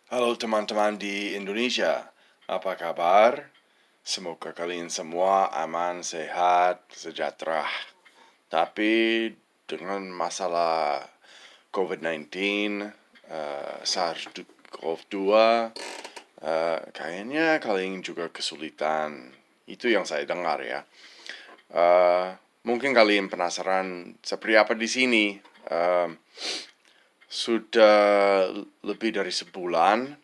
Halo teman-teman di Indonesia, apa kabar? Semoga kalian semua aman, sehat, sejahtera. Tapi dengan masalah COVID-19, SARS-CoV-2, kayaknya kalian juga kesulitan. Itu yang saya dengar ya. Eh, Mungkin kalian penasaran seperti apa di sini. Eh, sudah lebih dari sebulan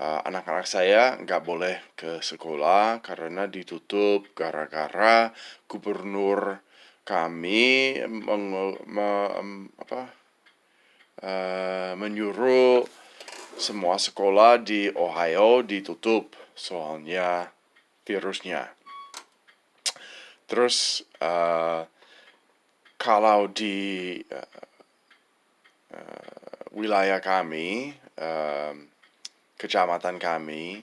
anak-anak saya nggak boleh ke sekolah karena ditutup gara-gara gubernur kami menyuruh semua sekolah di Ohio ditutup soalnya virusnya. Terus kalau di wilayah kami, kecamatan kami,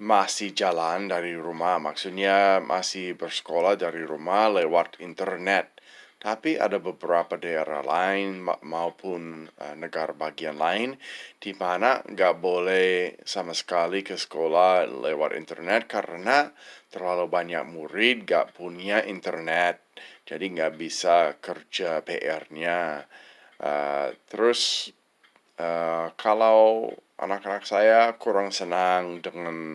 masih jalan dari rumah, maksudnya masih bersekolah dari rumah lewat internet. Tapi ada beberapa daerah lain maupun negara bagian lain di mana nggak boleh sama sekali ke sekolah lewat internet karena terlalu banyak murid nggak punya internet, jadi nggak bisa kerja PR-nya. Terus kalau anak-anak saya kurang senang dengan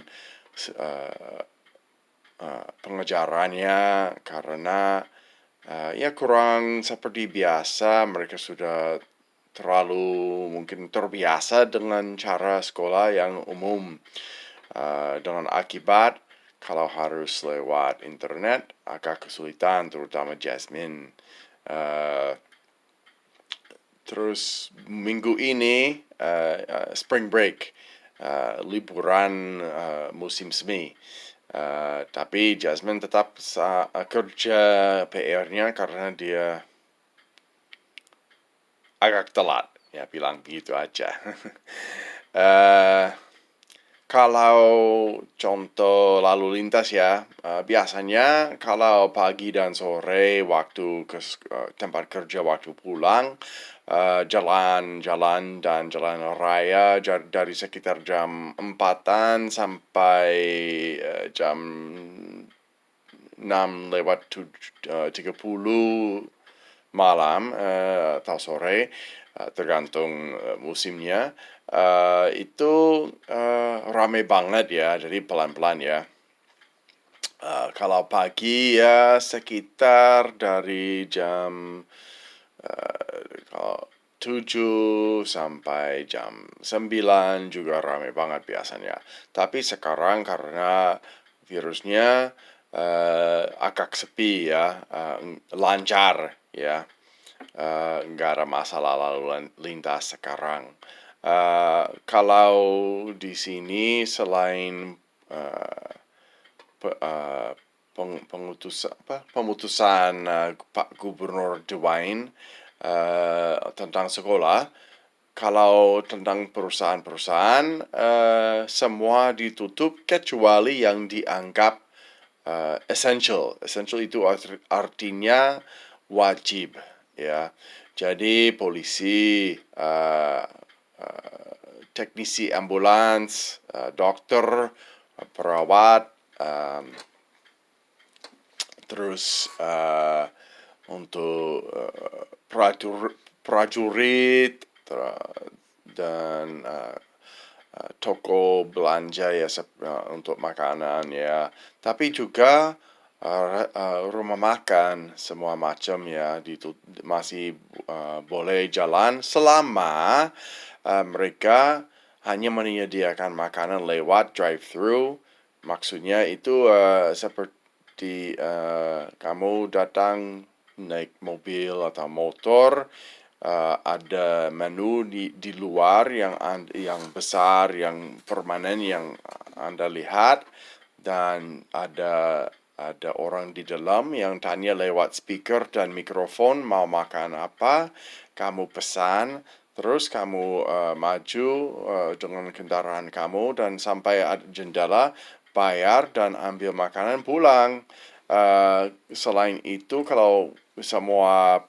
uh, pengejarannya karena ya kurang seperti biasa, mereka sudah terlalu mungkin terbiasa dengan cara sekolah yang umum, dengan akibat kalau harus lewat internet agak kesulitan, terutama Jasmine. Uh, Terus minggu ini spring break, liburan musim semi. Tapi Jasmine tetap kerja PR-nya karena dia agak telat, ya bilang begitu aja. uh, Kalau contoh lalu lintas ya, biasanya kalau pagi dan sore waktu ke tempat kerja, waktu pulang, jalan-jalan dan jalan raya dari sekitar jam 4-an sampai jam 6 lewat 30 malam atau sore, tergantung musimnya. Itu rame banget ya, jadi pelan-pelan ya. Kalau pagi ya sekitar dari jam kalau 7 sampai jam 9 juga rame banget biasanya. Tapi sekarang karena virusnya agak sepi ya, lancar ya, nggak ada masalah lalu lintas sekarang. Kalau di sini selain pemutusan Pak Gubernur DeWine tentang sekolah, kalau tentang perusahaan-perusahaan semua ditutup kecuali yang dianggap essential. Essential itu artinya wajib ya. Jadi polisi, teknisi ambulans, dokter, perawat, terus untuk prajurit dan toko belanja ya untuk makanan ya. Tapi juga rumah makan semua macam ya masih boleh jalan selama mereka hanya menyediakan makanan lewat drive-thru. Maksudnya itu seperti kamu datang naik mobil atau motor, ada menu di luar yang besar, yang permanen yang Anda lihat, dan ada orang di dalam yang tanya lewat speaker dan mikrofon mau makan apa, kamu pesan, terus kamu maju dengan kendaraan kamu dan sampai jendela, bayar dan ambil makanan pulang. Selain itu, kalau semua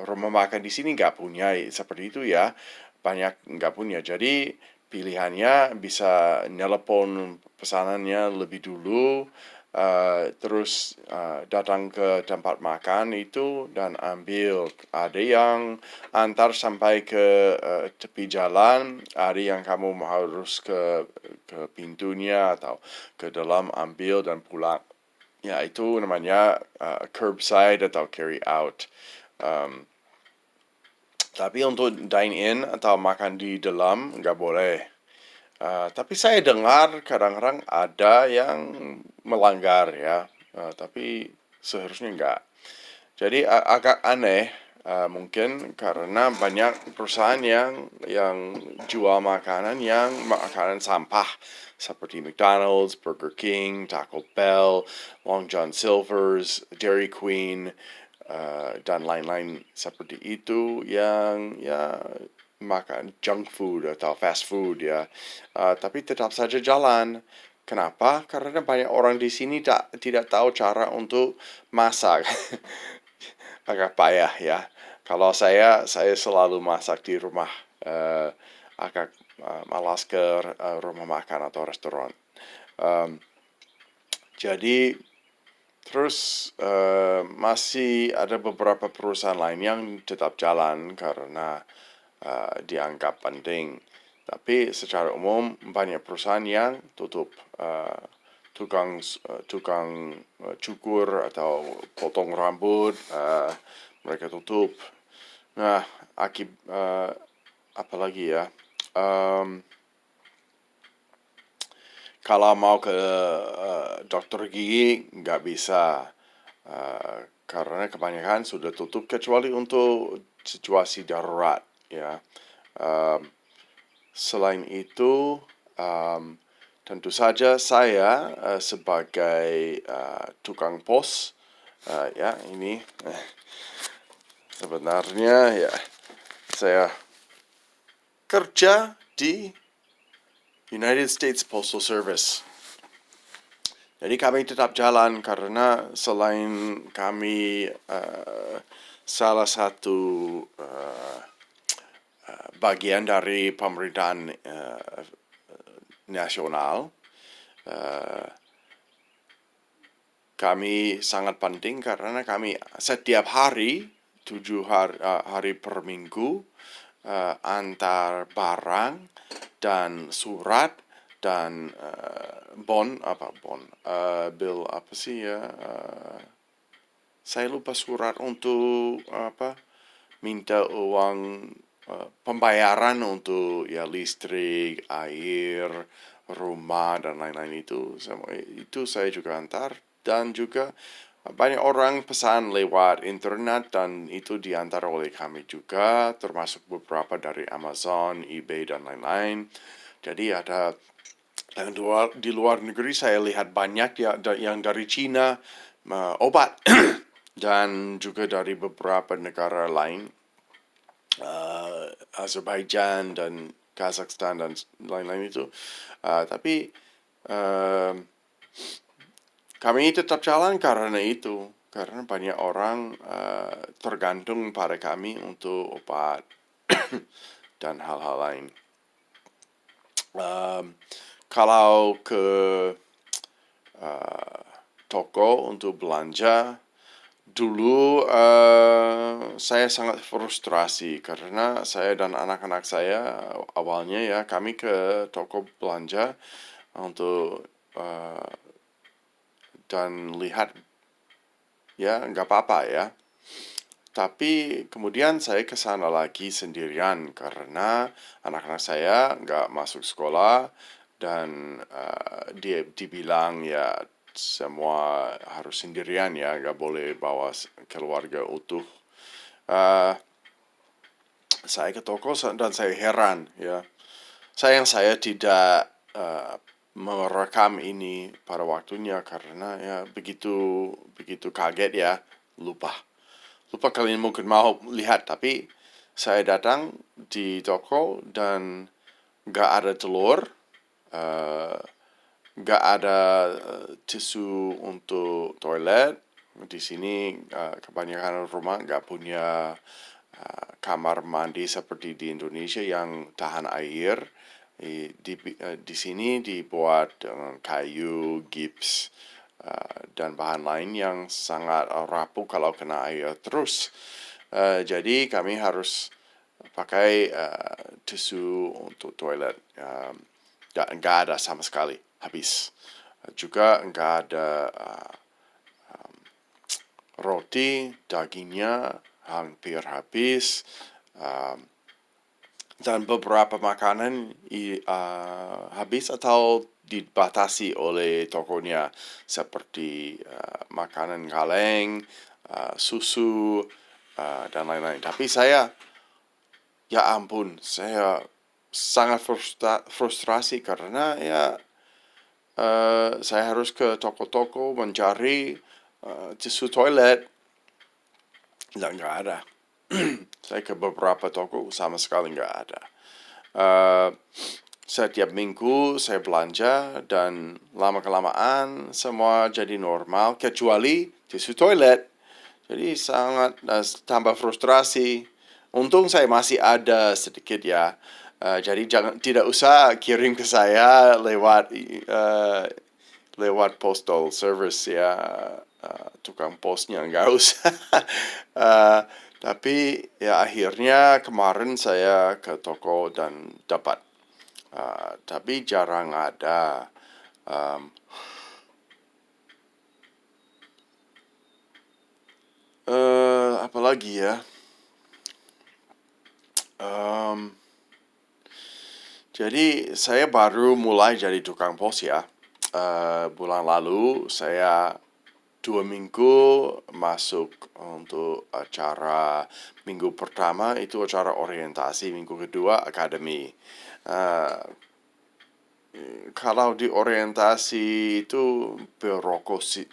rumah makan di sini nggak punya seperti itu ya, banyak nggak punya. Jadi pilihannya bisa nelpon pesanannya lebih dulu, terus datang ke tempat makan itu dan ambil. Ada yang antar sampai ke tepi jalan, ada yang kamu harus ke pintunya atau ke dalam ambil dan pulang. Ya, itu namanya curbside atau carry out. Um, tapi untuk dine in atau makan di dalam nggak boleh. Tapi saya dengar kadang-kadang ada yang melanggar ya, tapi seharusnya enggak. Jadi agak aneh, mungkin karena banyak perusahaan yang jual makanan makanan sampah seperti McDonald's, Burger King, Taco Bell, Long John Silver's, Dairy Queen, dan lain-lain seperti itu yang ya makan junk food atau fast food ya, tapi tetap saja jalan. Kenapa? Karena banyak orang di sini tidak tahu cara untuk masak. Agak payah ya. Kalau saya selalu masak di rumah. Agak malas ke rumah makan atau restoran. Um, jadi terus masih ada beberapa perusahaan lain yang tetap jalan karena dianggap penting. Tapi secara umum banyak perusahaan yang tutup. Tukang cukur atau potong rambut mereka tutup. Nah, apalagi ya? Kalau mau ke dokter gigi nggak bisa karena kebanyakan sudah tutup kecuali untuk situasi darurat ya. Selain itu, tentu saja saya sebagai tukang pos, ya ini sebenarnya ya saya kerja di United States Postal Service. Jadi kami tetap jalan karena selain kami salah satu bagian dari pemerintahan nasional, kami sangat penting karena kami setiap hari 7 hari per minggu antar barang dan surat dan bill apa sih ya, saya lupa surat untuk minta uang pembayaran untuk ya listrik, air, rumah dan lain-lain itu saya juga antar. Dan juga banyak orang pesan lewat internet dan itu diantar oleh kami juga, termasuk beberapa dari Amazon, eBay dan lain-lain. Jadi ada di luar negeri saya lihat banyak yang dari Cina, obat dan juga dari beberapa negara lain, Azerbaijan dan Kazakhstan dan lain-lain itu. Tapi kami tetap jalan karena itu, karena banyak orang tergantung pada kami untuk obat dan hal-hal lain. Kalau ke toko untuk belanja, dulu saya sangat frustrasi karena saya dan anak-anak saya awalnya ya kami ke toko belanja untuk dan lihat ya nggak apa-apa ya. Tapi kemudian saya ke sana lagi sendirian karena anak-anak saya nggak masuk sekolah dan dia dibilang ya semua harus sendirian ya, nggak boleh bawa keluarga utuh. Saya ke toko dan saya heran ya. Sayang saya tidak merekam ini pada waktunya karena ya begitu kaget ya, lupa kalian mungkin mau lihat. Tapi saya datang di toko dan gak ada telur, gak ada tisu untuk toilet. Di sini kebanyakan rumah gak punya kamar mandi seperti di Indonesia yang tahan air. Di sini dibuat dengan kayu, gips, dan bahan lain yang sangat rapuh kalau kena air terus. Jadi kami harus pakai tisu untuk toilet. Nggak ada sama sekali, habis. Juga nggak ada roti, dagingnya hampir habis. Dan beberapa makanan habis atau dibatasi oleh tokonya seperti makanan kaleng, susu, dan lain-lain. Tapi saya, ya ampun, saya sangat frustrasi karena ya saya harus ke toko-toko mencari tisu toilet dan nggak ada. Saya ke beberapa toko sama sekali nggak ada. Setiap minggu saya belanja dan lama-kelamaan semua jadi normal kecuali tisu toilet. Jadi sangat tambah frustrasi. Untung saya masih ada sedikit ya. Jadi tidak usah kirim ke saya lewat postal service ya, tukang posnya nggak usah. Tapi ya akhirnya kemarin saya ke toko dan dapat. Tapi jarang ada. Apalagi ya? Jadi saya baru mulai jadi tukang pos ya. Bulan lalu saya 2 minggu masuk untuk acara. Minggu pertama itu acara orientasi, minggu kedua akademi. Kalau di orientasi itu birokrasi,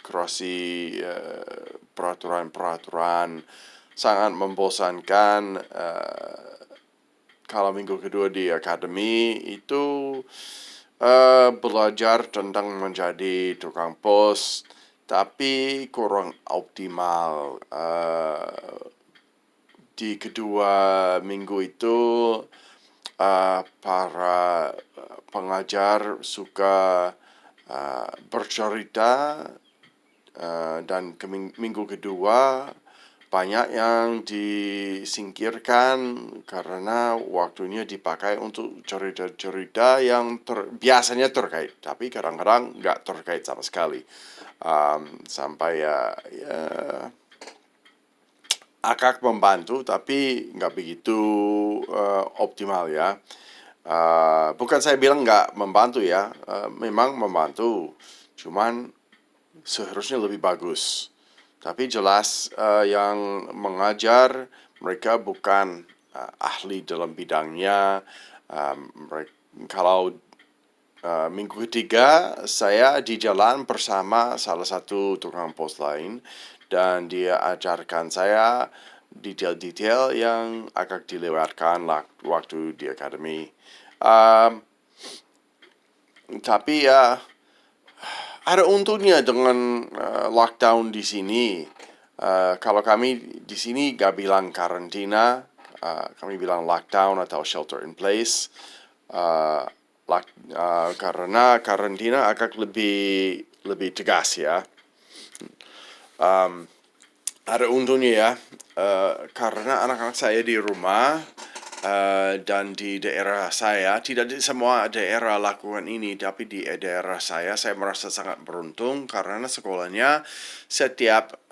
peraturan-peraturan sangat membosankan. Kalau minggu kedua di akademi itu belajar tentang menjadi tukang pos, tapi kurang optimal. Di kedua minggu itu para pengajar suka bercerita, dan minggu kedua banyak yang disingkirkan karena waktunya dipakai untuk cerita-cerita yang biasanya terkait, tapi kadang-kadang nggak terkait sama sekali. Sampai ya akak membantu, tapi nggak begitu optimal ya. Bukan saya bilang nggak membantu ya, memang membantu, cuman seharusnya lebih bagus. Tapi jelas yang mengajar mereka bukan ahli dalam bidangnya. Kalau minggu ketiga saya di jalan bersama salah satu tukang pos lain dan dia ajarkan saya detail-detail yang akan dilewatkan waktu di akademi. Tapi ya ada untungnya dengan lockdown di sini. Kalau kami di sini gak bilang karantina, kami bilang lockdown atau shelter in place. Karena karantina akan lebih tegas ya. Ada untungnya ya, karena anak-anak saya di rumah. Dan di daerah saya, tidak di semua daerah lakukan ini, tapi di daerah saya merasa sangat beruntung karena sekolahnya setiap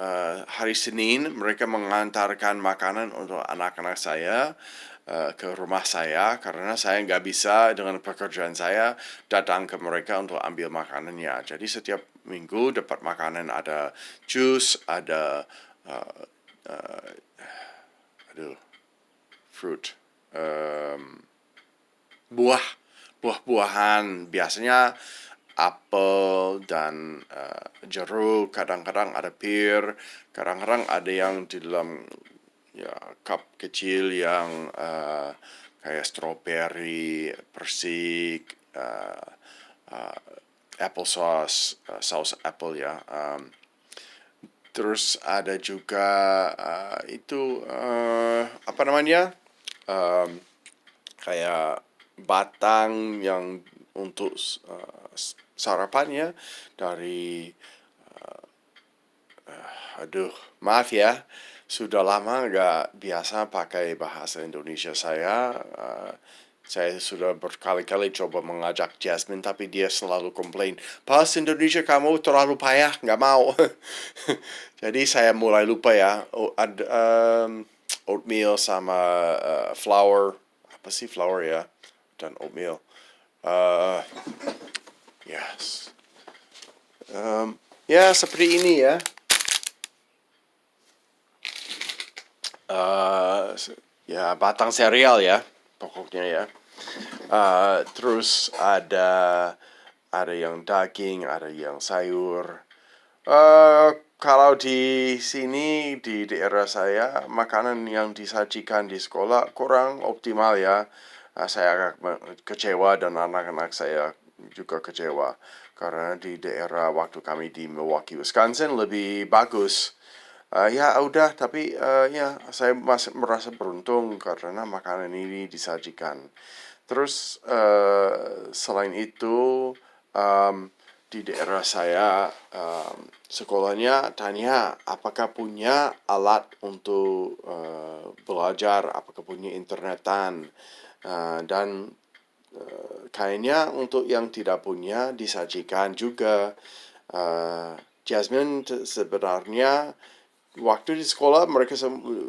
hari Senin mereka mengantarkan makanan untuk anak-anak saya ke rumah saya karena saya nggak bisa dengan pekerjaan saya datang ke mereka untuk ambil makanannya. Jadi setiap minggu dapat makanan, ada jus, ada fruit. Buah-buahan, biasanya apel dan jeruk, kadang-kadang ada pir, kadang-kadang ada yang di dalam ya cup kecil yang kayak strawberry, persik, applesauce, saus apple ya. Terus ada juga apa namanya? Em, Kayak batang yang untuk sarapannya dari aduh, maaf ya, sudah lama nggak biasa pakai bahasa Indonesia saya. Saya sudah berkali-kali coba mengajak Jasmine, tapi dia selalu komplain, bahasa Indonesia kamu terlalu payah, nggak mau. Jadi saya mulai lupa ya. Oatmeal sama flour, apa sih flour ya, dan oatmeal. Uh, yes. Ya seperti ini ya. eh ya batang sereal ya pokoknya ya. Terus ada yang daging, ada yang sayur. Kalau di sini di daerah saya makanan yang disajikan di sekolah kurang optimal ya. Saya agak kecewa dan anak-anak saya juga kecewa karena di daerah waktu kami di Milwaukee, Wisconsin lebih bagus. Ya udah, tapi ya saya masih merasa beruntung karena makanan ini disajikan. Terus selain itu um, di daerah saya sekolahnya tanya apakah punya alat untuk belajar, apakah punya internetan. Dan kayaknya untuk yang tidak punya disajikan juga. Jasmine sebenarnya waktu di sekolah mereka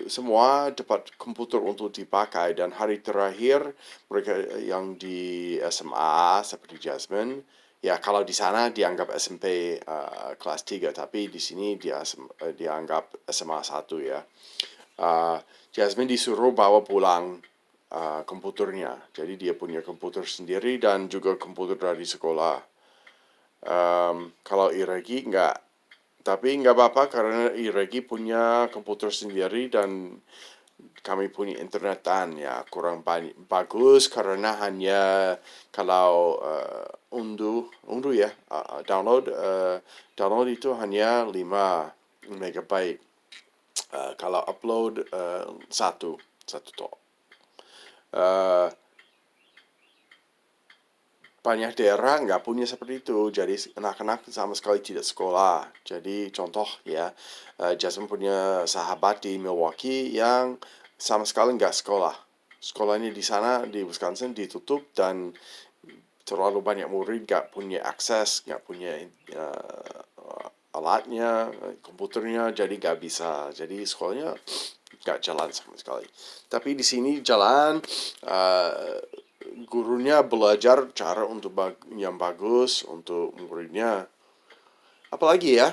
semua dapat komputer untuk dipakai dan hari terakhir mereka yang di SMA seperti Jasmine ya kalau di sana dianggap SMP kelas 3 tapi di sini dia dianggap SMA 1 ya. Jasmine disuruh bawa pulang komputernya. Jadi dia punya komputer sendiri dan juga komputer dari sekolah. Kalau Iregi nggak, tapi nggak apa-apa karena Iregi punya komputer sendiri dan kami punya internetan ya kurang bagus karena hanya kalau unduh ya download itu hanya 5 megabyte. Kalau upload satu tok. Uh, Banyak daerah nggak punya seperti itu, jadi anak-anak sama sekali tidak sekolah. Jadi contoh ya, Jason punya sahabat di Milwaukee yang sama sekali nggak sekolah. Sekolahnya di sana di Wisconsin ditutup dan terlalu banyak murid nggak punya akses, nggak punya alatnya, komputernya, jadi nggak bisa. Jadi sekolahnya nggak jalan sama sekali. Tapi di sini jalan, gurunya belajar cara untuk yang bagus untuk muridnya. Apalagi ya,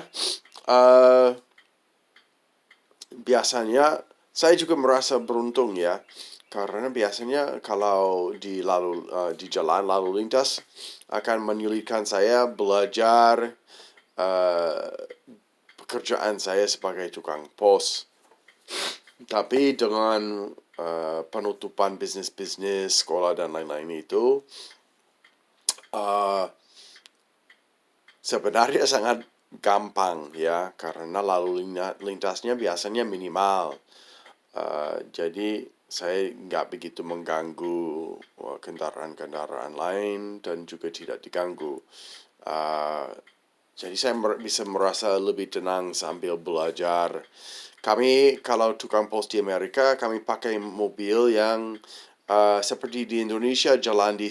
uh, biasanya saya juga merasa beruntung ya, karena biasanya kalau di jalan lalu lintas akan menyulitkan saya belajar uh, pekerjaan saya sebagai tukang pos. Tapi dengan penutupan bisnis-bisnis sekolah dan lain-lain itu, uh, sebenarnya sangat gampang ya karena lalu lintasnya biasanya minimal. Jadi saya nggak begitu mengganggu kendaraan-kendaraan lain dan juga tidak diganggu. Uh, jadi saya bisa merasa lebih tenang sambil belajar. Kami kalau tukang pos di Amerika kami pakai mobil yang seperti di Indonesia jalan di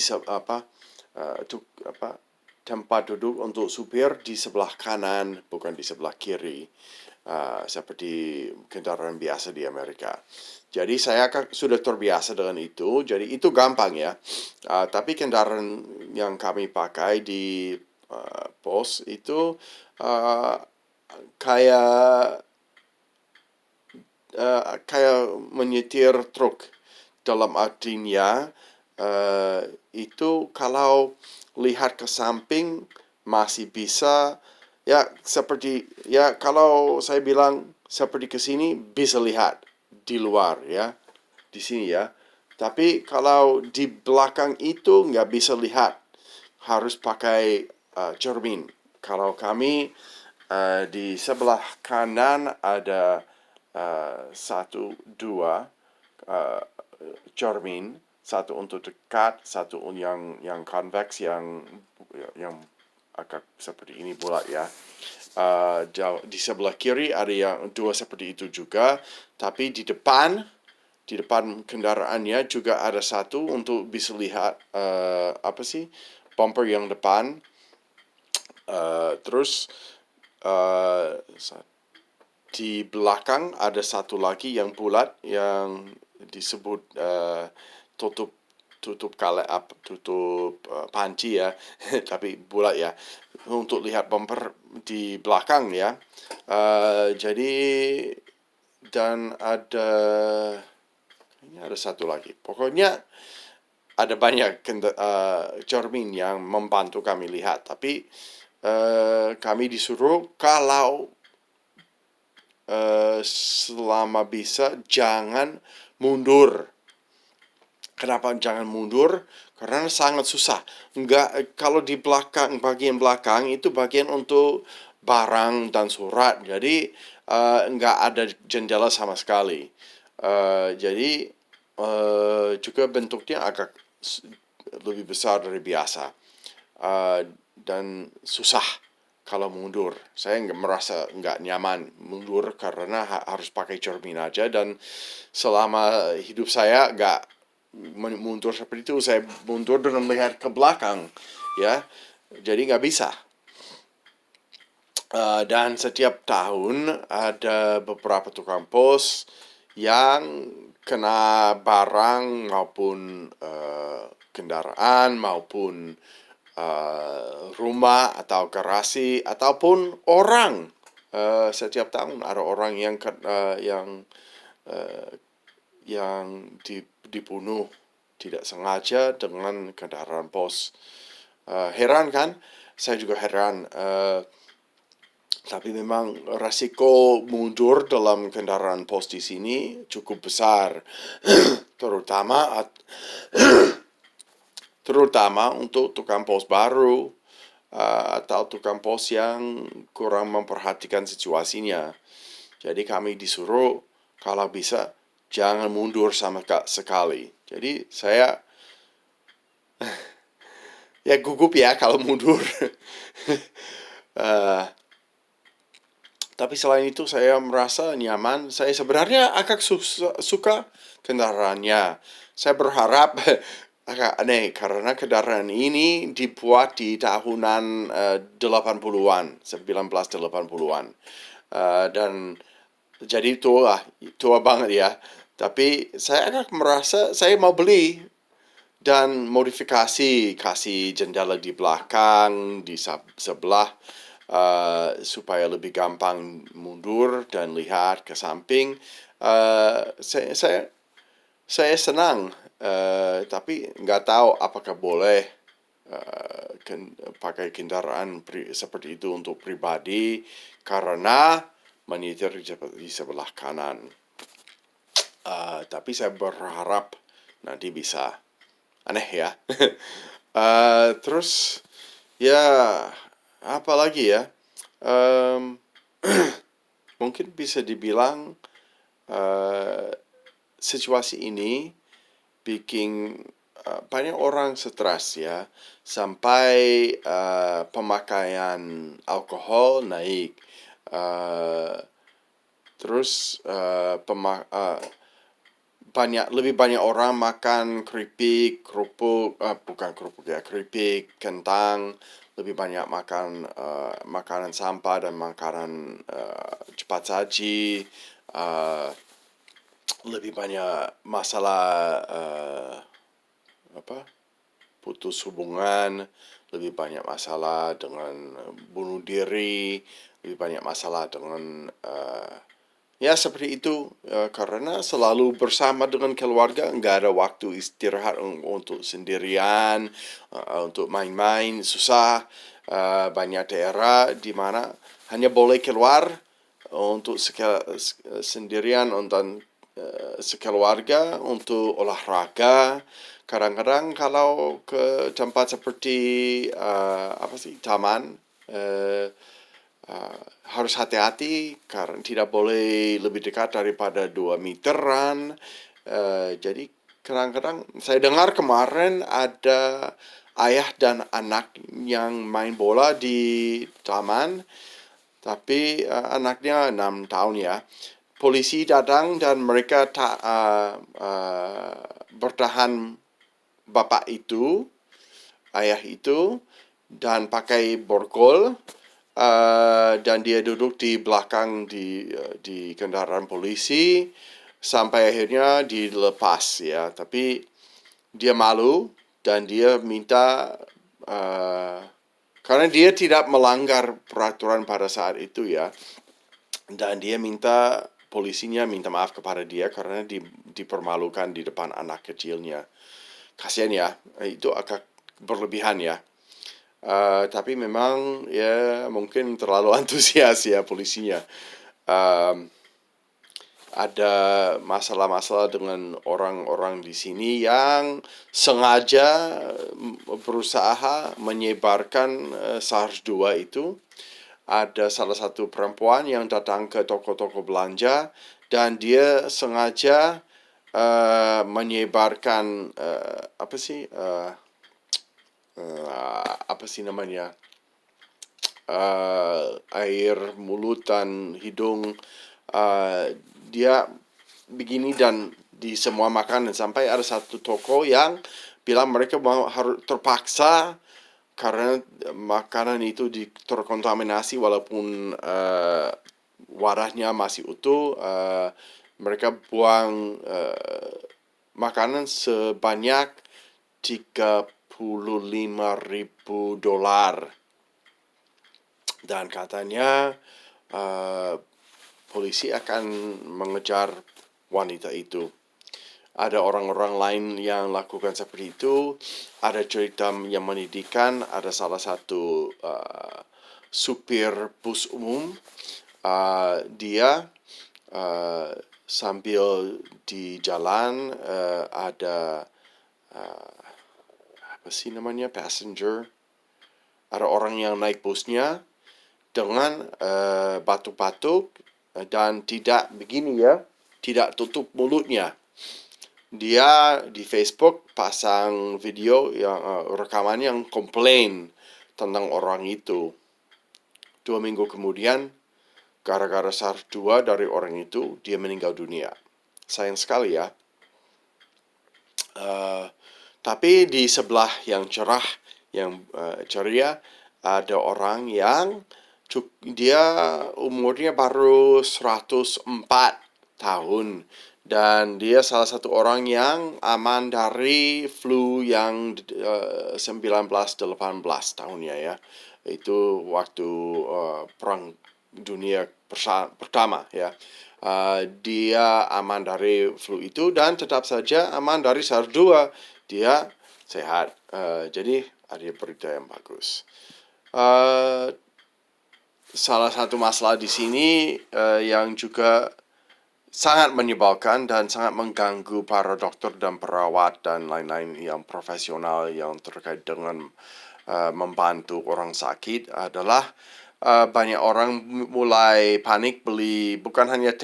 tempat duduk untuk supir di sebelah kanan bukan di sebelah kiri seperti kendaraan biasa di Amerika. Jadi saya sudah terbiasa dengan itu, jadi itu gampang ya. Tapi kendaraan yang kami pakai di pos itu uh, kayak kayak menyetir truk dalam artinya itu kalau lihat ke samping masih bisa ya seperti ya kalau saya bilang seperti ke sini bisa lihat di luar ya di sini ya tapi kalau di belakang itu nggak bisa lihat harus pakai cermin kalau kami Di sebelah kanan ada satu dua uh, cermin, satu untuk dekat, satu yang convex, yang agak seperti ini bulat ya. Di sebelah kiri ada yang dua seperti itu juga, tapi di depan kendaraannya juga ada satu untuk bisa lihat bumper yang depan. Terus di belakang ada satu lagi yang bulat yang disebut tutup panci ya, tapi bulat ya, untuk lihat bumper di belakang ya. Jadi dan ini ada satu lagi. Pokoknya ada banyak cermin yang membantu kami lihat, tapi kami disuruh kalau selama bisa jangan mundur. Kenapa jangan mundur? Karena sangat susah. Kalau di belakang, bagian belakang itu bagian untuk barang dan surat. Jadi nggak ada jendela sama sekali. Jadi juga bentuknya agak lebih besar dari biasa. Dan susah kalau mundur. Saya merasa nggak nyaman mundur karena harus pakai cermin aja, dan selama hidup saya nggak mundur seperti itu. Saya mundur dengan melihat ke belakang ya, jadi nggak bisa. Dan setiap tahun ada beberapa tukang pos yang kena barang maupun kendaraan maupun rumah atau garasi ataupun orang. Setiap tahun ada orang yang dibunuh tidak sengaja dengan kendaraan pos. Heran kan? Saya juga heran. Tapi memang resiko mundur dalam kendaraan pos di sini cukup besar, terutama untuk tukang pos baru atau tukang pos yang kurang memperhatikan situasinya. Jadi kami disuruh kalau bisa jangan mundur sama sekali. Jadi saya ya gugup ya kalau mundur. Tapi selain itu saya merasa nyaman. Saya sebenarnya agak suka kendaraannya. Saya berharap agak aneh karena kendaraan ini dibuat di tahunan 80-an, 1980-an. Dan jadi tua banget ya. Tapi saya agak merasa saya mau beli dan modifikasi, kasih jendela di belakang, di sebelah, supaya lebih gampang mundur dan lihat ke samping. Saya senang, tapi nggak tahu apakah boleh pakai kendaraan seperti itu untuk pribadi karena menyetir di sebelah kanan. Tapi saya berharap nanti bisa. Aneh ya. Terus ya apa lagi ya? Mungkin bisa dibilang situasi ini bikin banyak orang stres ya, sampai pemakaian alkohol naik. Terus lebih banyak orang makan keripik, keripik, kentang, lebih banyak makan makanan sampah dan makanan cepat saji, lebih banyak masalah putus hubungan, lebih banyak masalah dengan bunuh diri, lebih banyak masalah dengan ya seperti itu, karena selalu bersama dengan keluarga, nggak ada waktu istirahat untuk sendirian, untuk main-main, susah. Banyak daerah di mana hanya boleh keluar untuk sendirian dan sekeluarga untuk olahraga. Kadang-kadang kalau ke tempat seperti taman, harus hati-hati karena tidak boleh lebih dekat daripada 2 meteran. Jadi kadang-kadang saya dengar kemarin ada ayah dan anak yang main bola di taman, tapi anaknya 6 tahun ya. Polisi datang dan mereka bertahan bapak itu, ayah itu, dan pakai borgol. Dan dia duduk di belakang di kendaraan polisi sampai akhirnya dilepas ya. Tapi dia malu dan dia minta karena dia tidak melanggar peraturan pada saat itu ya. Dan dia minta polisinya minta maaf kepada dia karena dipermalukan di depan anak kecilnya. Kasihan ya, itu agak berlebihan ya. Tapi memang ya mungkin terlalu antusias ya polisinya. Ada masalah-masalah dengan orang-orang di sini yang sengaja berusaha menyebarkan SARS-2 itu. Ada salah satu perempuan yang datang ke toko-toko belanja dan dia sengaja menyebarkan apa sih namanya, air mulut dan hidung, dia begini dan di semua makanan sampai ada satu toko yang bilang mereka harus terpaksa karena makanan itu terkontaminasi walaupun wadahnya masih utuh, mereka buang makanan sebanyak $35.000 dan katanya polisi akan mengejar wanita itu. Ada orang-orang lain yang lakukan seperti itu. Ada cerita yang menyedihkan. Ada salah satu supir bus umum. Dia sambil di jalan ada apa sih namanya, passenger. Ada orang yang naik busnya dengan batuk-batuk dan tidak begini ya, tidak tutup mulutnya. Dia di Facebook pasang video yang rekaman yang komplain tentang orang itu. 2 minggu kemudian, gara-gara SARS-2 dari orang itu, dia meninggal dunia. Sayang sekali ya. Tapi di sebelah yang cerah, yang ceria, ada orang yang dia umurnya baru 104 tahun. Dan dia salah satu orang yang aman dari flu yang 1918 tahunnya ya. Itu waktu Perang Dunia Pertama ya. Dia aman dari flu itu dan tetap saja aman dari SARS-2. Dia sehat. Jadi ada berita yang bagus. Salah satu masalah di sini yang juga sangat menyebalkan dan sangat mengganggu para dokter dan perawat dan lain-lain yang profesional yang terkait dengan membantu orang sakit adalah banyak orang mulai panik beli bukan hanya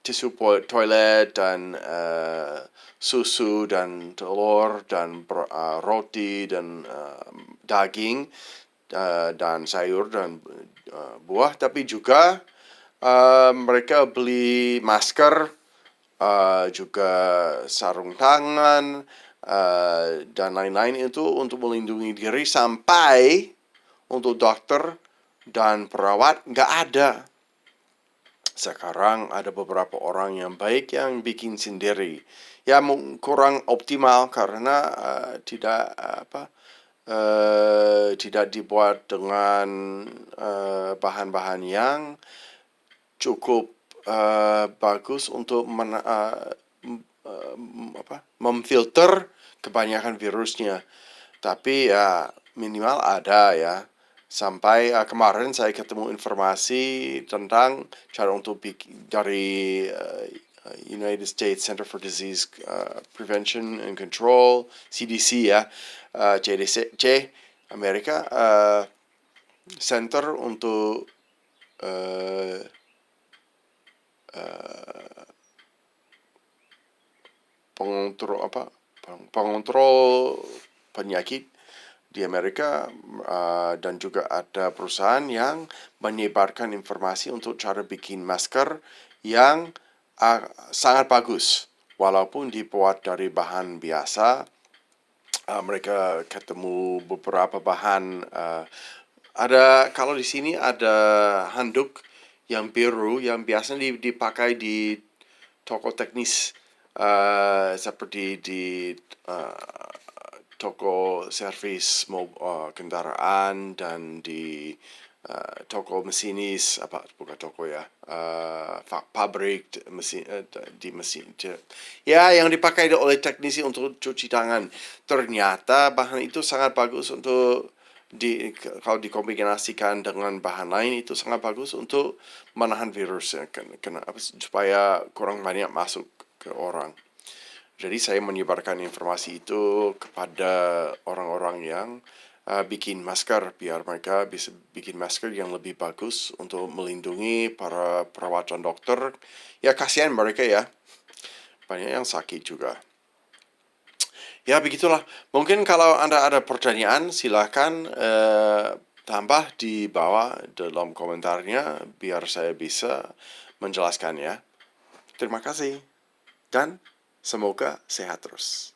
tisu toilet dan susu dan telur dan roti dan daging dan sayur dan buah, tapi juga mereka beli masker, juga sarung tangan, dan lain-lain itu untuk melindungi diri sampai untuk dokter dan perawat nggak ada. Sekarang ada beberapa orang yang baik yang bikin sendiri. Ya kurang optimal karena tidak dibuat dengan bahan-bahan yang cukup bagus untuk memfilter kebanyakan virusnya. Tapi ya minimal ada ya. Sampai kemarin saya ketemu informasi tentang cara untuk dari United States Center for Disease Prevention and Control, CDC ya, CDC Amerika, center untuk eh, eh, pengontrol penyakit di Amerika, dan juga ada perusahaan yang menyebarkan informasi untuk cara bikin masker yang sangat bagus walaupun dibuat dari bahan biasa. Mereka ketemu beberapa bahan, kalau di sini ada handuk yang biru yang biasanya dipakai di toko teknis, seperti di toko servis kendaraan, dan di toko mesinis, bukan toko ya, pabrik mesin, di mesin ya yang dipakai oleh teknisi untuk cuci tangan. Ternyata bahan itu sangat bagus untuk kalau dikombinasikan dengan bahan lain itu sangat bagus untuk menahan virus ya, supaya kurang banyak masuk ke orang. Jadi saya menyebarkan informasi itu kepada orang-orang yang bikin masker, biar mereka bisa bikin masker yang lebih bagus untuk melindungi para perawat dan dokter. Ya kasihan mereka ya, banyak yang sakit juga. Ya begitulah. Mungkin kalau Anda ada pertanyaan, silakan tambah di bawah dalam komentarnya biar saya bisa menjelaskan ya. Terima kasih dan semoga sehat terus.